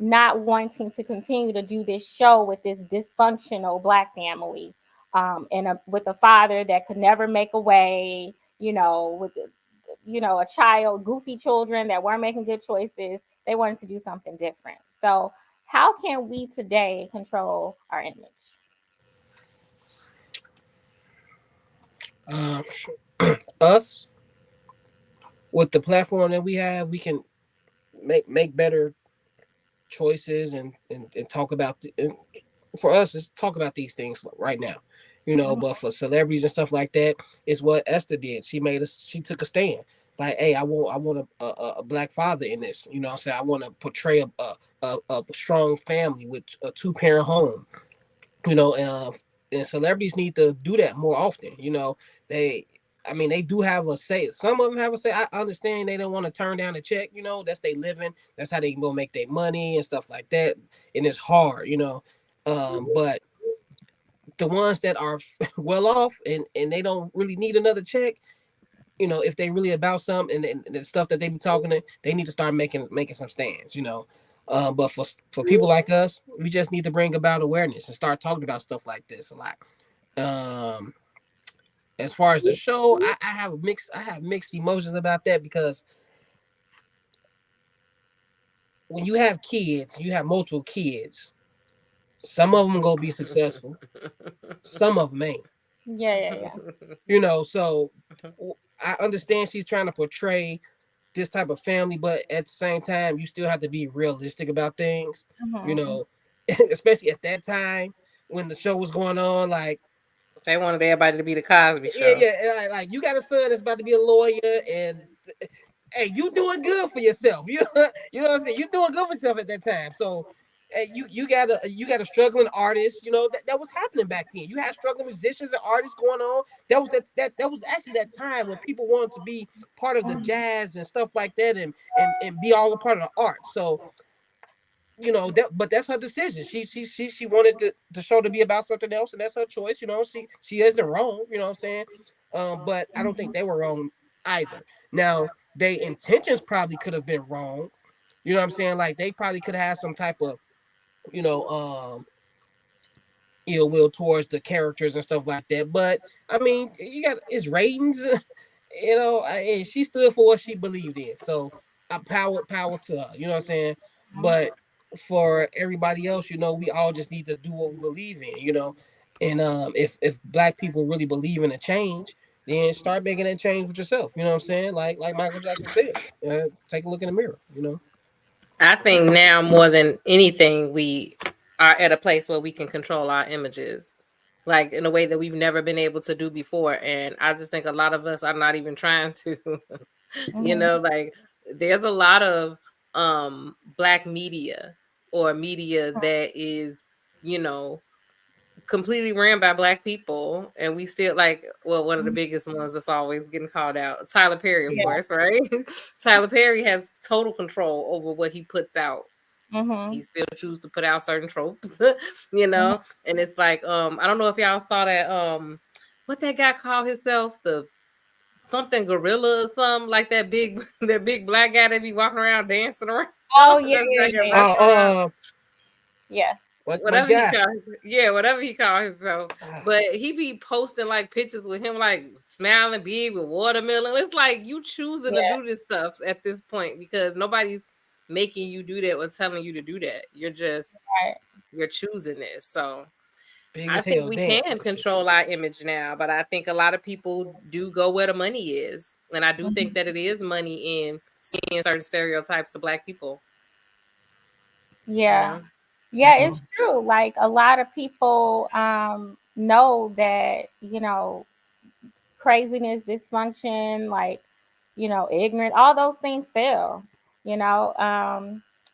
not wanting to continue to do this show with this dysfunctional black family, with a father that could never make a way, with a child, goofy children that weren't making good choices. They wanted to do something different. So how can we today control our image? Um, us with the platform that we have, we can make better choices and talk about and for us, just talk about these things right now, but for celebrities and stuff like that, it's what Esther did. She took a stand, like, hey, I want a black father in this, what I'm saying, I want to portray a strong family with a two-parent home, you know uh, and celebrities need to do that more often. They I mean, they do have a say. Some of them have a say. I understand they don't want to turn down a check. That's they living. That's how they go make their money and stuff like that. And it's hard. But the ones that are well off and they don't really need another check, if they really about something and the stuff that they be talking to, they need to start making some stands. But for people like us, we just need to bring about awareness and start talking about stuff like this a lot. Um, as far as the show, I have mixed emotions about that because when you have kids, you have multiple kids. Some of them gonna be successful, some of them ain't. Yeah, yeah, yeah. So I understand she's trying to portray this type of family, but at the same time, you still have to be realistic about things. You Mm-hmm. know, especially at that time when the show was going on, like. They wanted everybody to be the Cosby Yeah, Show. yeah. Like you got a son that's about to be a lawyer, and hey, you doing good for yourself. You know what I'm saying. You doing good for yourself at that time. So, hey, you got a struggling artist. That was happening back then. You had struggling musicians and artists going on. That was actually that time when people wanted to be part of the jazz and stuff like that, and be all a part of the art. So but that's her decision. She wanted the show to be about something else, and that's her choice. She isn't wrong. You know what I'm saying? But I don't think they were wrong either. Now, their intentions probably could have been wrong. You know what I'm saying? Like they probably could have had some type of you know ill will towards the characters and stuff like that. But I mean, you got it's ratings. And she stood for what she believed in. So power to her. You know what I'm saying? But for everybody else, we all just need to do what we believe in. And if black people really believe in a change, then start making that change with yourself. You know what I'm saying? Like Michael Jackson said, take a look in the mirror. I think now more than anything, we are at a place where we can control our images, like in a way that we've never been able to do before. And I just think a lot of us are not even trying to, Mm-hmm. like there's a lot of black media or media that is, you know, completely ran by black people, and we still like, well, one of the biggest ones that's always getting called out, Tyler Perry, of Yeah. course, right? Tyler Perry has total control over what he puts out. Mm-hmm. He still chooses to put out certain tropes, and it's like, I don't know if y'all saw that, what that guy called himself, the something gorilla or something like that big that big black guy that be walking around dancing around. Oh yeah, That's yeah, like yeah, a yeah. Oh, restaurant, Yeah. my whatever he guy. called, yeah, whatever he called himself. But he be posting like pictures with him like smiling big with watermelon. It's like you choosing to Yeah. do this stuff at this point because nobody's making you do that or telling you to do that. Right. You're choosing this. So Big I as think hell we dancing can and shit. control our image now, but I think a lot of people do go where the money is. And I do think Mhm. that it is money in seeing certain stereotypes of black people, you Yeah. know? Yeah, it's true. Like a lot of people know that, craziness, dysfunction, like, ignorance, all those things fail, you know.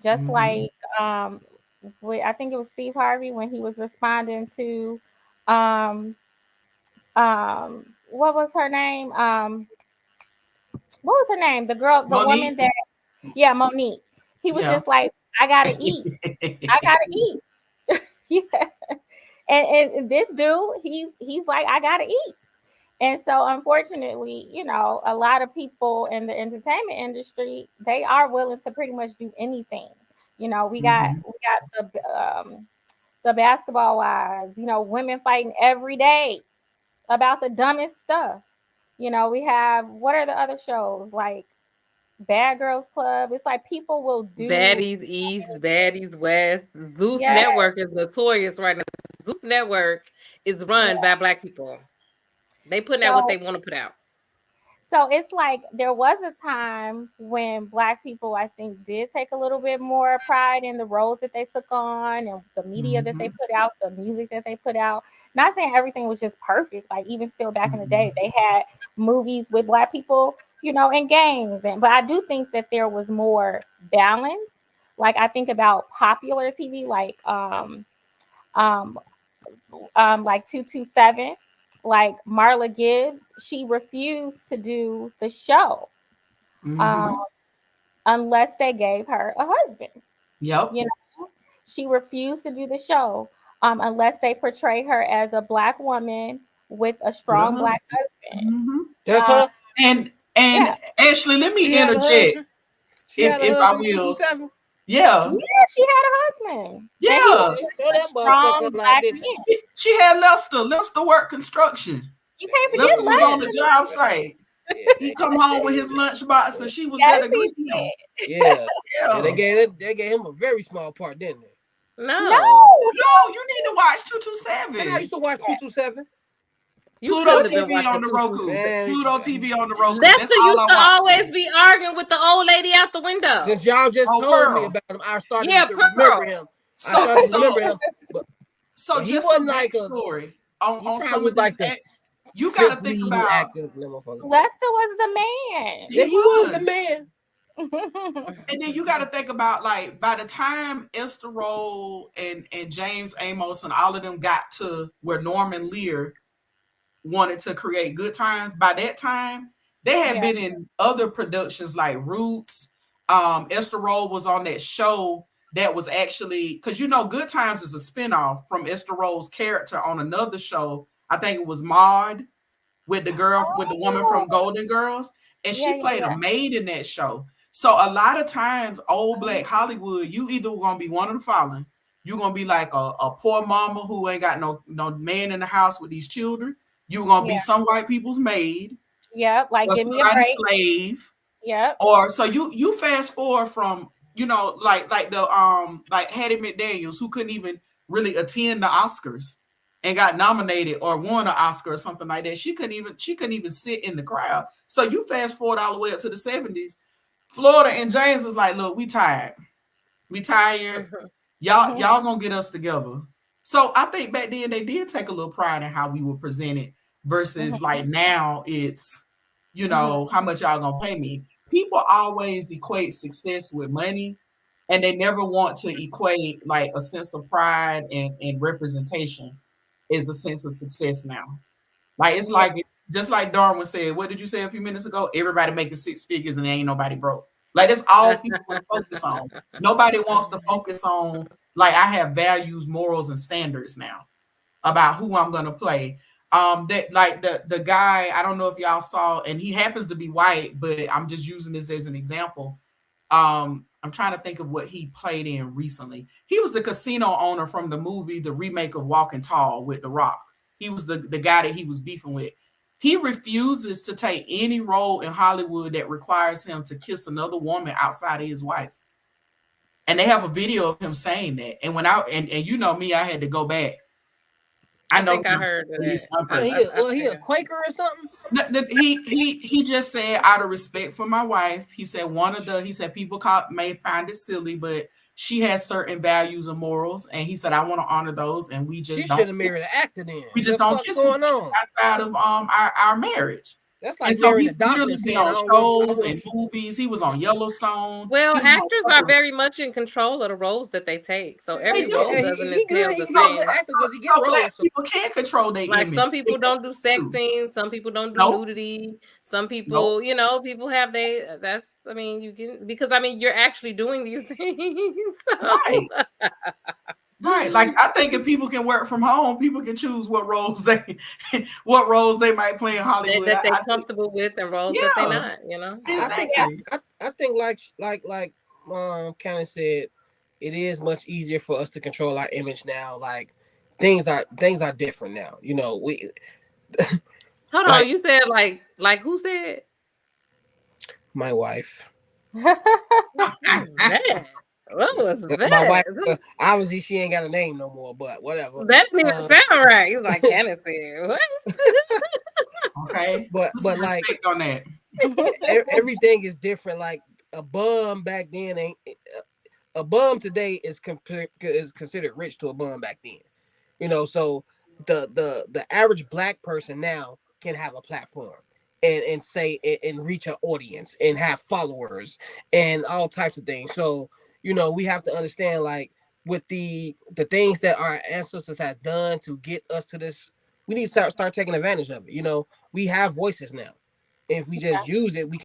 Just like I think it was Steve Harvey when he was responding to um what was her name? What was her name? The girl, the woman Monique. that, yeah, Monique. He was Yeah. just like, I gotta eat. I gotta eat. Yeah. And this dude, he's like, I gotta eat. And so, unfortunately, a lot of people in the entertainment industry, they are willing to pretty much do anything. We got Mhm. the basketball wives, women fighting every day about the dumbest stuff. We have, what are the other shows like Bad Girls Club? It's like people will do, Baddies East, Baddies West. Zeus yeah, Network is notorious right now. Zeus Network is run by Black people. They putting out what so they want to put out. So it's like there was a time when Black people, I think, did take a little bit more pride in the roles that they took on and the media that they Mhm. put out, the music that they put out. Not saying everything was just perfect. Like even still back in the day, Mhm. they had movies with Black people, in games. But I do think that there was more balance. Like I think about popular TV, um, like 227, like Marla Gibbs, she refused to do the show um, Mhm. unless they gave her a husband. Yep. You know, she refused to do the show unless they portray her as a Black woman with a With a strong Black husband. husband. Mhm. That's Um, her. And yeah, Ashley, let She me had a interject husband. She had a if I husband. Two two will. seven. Yeah. yeah, she had a husband, and he Yeah. was Show a that strong motherfucker like Black this. man. She had Lester. Lester worked construction. You can't forget Lester was Yeah, on the Lester. job site. yeah, He come home with his lunchbox and she was there Yes, to he greet him. did. yeah. And Yeah. they gave him a very small part, didn't they? No, No, No, you need to watch Man, I used 227. to watch 227. you Pluto couldn't have been TV watching on the Roku. 227. Man, Pluto TV on the Roku. That's Lester all used I to watched. always be arguing with the old lady out the window. since y'all just Oh, told me Pearl. about him, I started Yeah, to remember Pearl. him. I So started to so remember him, but so he just some wasn't like a. backstory He on probably some of was these. like the You got fifth to think leading about. actor. That motherfucker. Lester was the Yeah, He he was the was. man. man. And then you got to think about, like, by the time Esther Roll and James Amos and all of them got to where Norman Lear wanted to create Good Times, by that time they had Yeah. been in other productions like Roots. Esther Roll was on that show that was actually, because Good Times is a spinoff from Esther Roll's character on another show. I think it was Maud, with the woman Oh, from Golden Girls, and yeah, she yeah, played yeah. a maid in that show. So a lot of times, old Black Hollywood, you either gonna be one of the following. You're gonna be like a poor mama who ain't got no man in the house with these children. You're gonna be Yeah. some white people's maid Yep. Like, or give me a somebody's break. slave. Yep. Or so you fast forward from, like the like Hattie McDaniels, who couldn't even really attend the Oscars and got nominated or won an Oscar or something like that. She couldn't even sit in the crowd. So you fast forward all the way up to the 70s. Florida and James was like, look, we tired. We tired. Mhm. Y'all gonna get us together. So I think back then they did take a little pride in how we were presented versus like now it's, how much y'all gonna pay me. People always equate success with money, and they never want to equate like a sense of pride and representation is a sense of success now. Like it's Yeah. like, just like Darwin said, what did you say a few minutes ago? Everybody making six figures and ain't nobody broke. Like that's all people want to focus on. Nobody wants to focus on, like, I have values, morals, and standards now about who I'm gonna play. That, like, the guy, I don't know if y'all saw, and he happens to be white, but I'm just using this as an example. I'm trying to think of what he played in recently. He was the casino owner from the movie, the remake of Walking Tall with The Rock. He was the guy that he was beefing with. He refuses to take any role in Hollywood that requires him to kiss another woman outside of his wife. And they have a video of him saying that. And when and you know me, I had to go back. I I know think I heard of at least that. one Well, person. he a Quaker or something. He just said, out of respect for my wife, he said he said people may find it silly, but she has certain values and morals, and he said I want to honor those, and we She just should don't have married an actor then. we just The don't fuck kiss going on? outside of our marriage. That's And like so marrying a he's doctor literally and been saying on I shows want and you. movies. He was on Yellowstone. Well, He was on actors are other- very much in control of the roles that they take. So They every do. role Yeah, doesn't he good. entail He the good. He a same. good actor because he get So roles. Black So people can control their Like image. some people They don't do sex do. scenes, some people don't do Nope. nudity, some Nope. people, people have I mean, you can, because I mean you're actually doing these things. So, Right. Right. Like I think if people can work from home, people can choose what roles they might play in Hollywood. that they're I think, comfortable with and roles that they're yeah, not, you know. exactly. I think like Cannon said, it is much easier for us to control our image now. Like things are different now. You know, we Hold like- on, you said like who said? my wife. What was that? What was that? My wife, obviously she ain't got a name no more, but whatever. That didn't even sound right. You like Kenneth said. What? Okay. But Put some like respect on that. everything is different. Like a bum back then ain't a bum today is considered rich to a bum back then. You know, so the average black person now can have a platform and say and reach an audience and have followers and all types of things. So, you know, we have to understand like with the things that our ancestors have done to get us to this, we need to start taking advantage of it. You know, we have voices now. If we just use it, we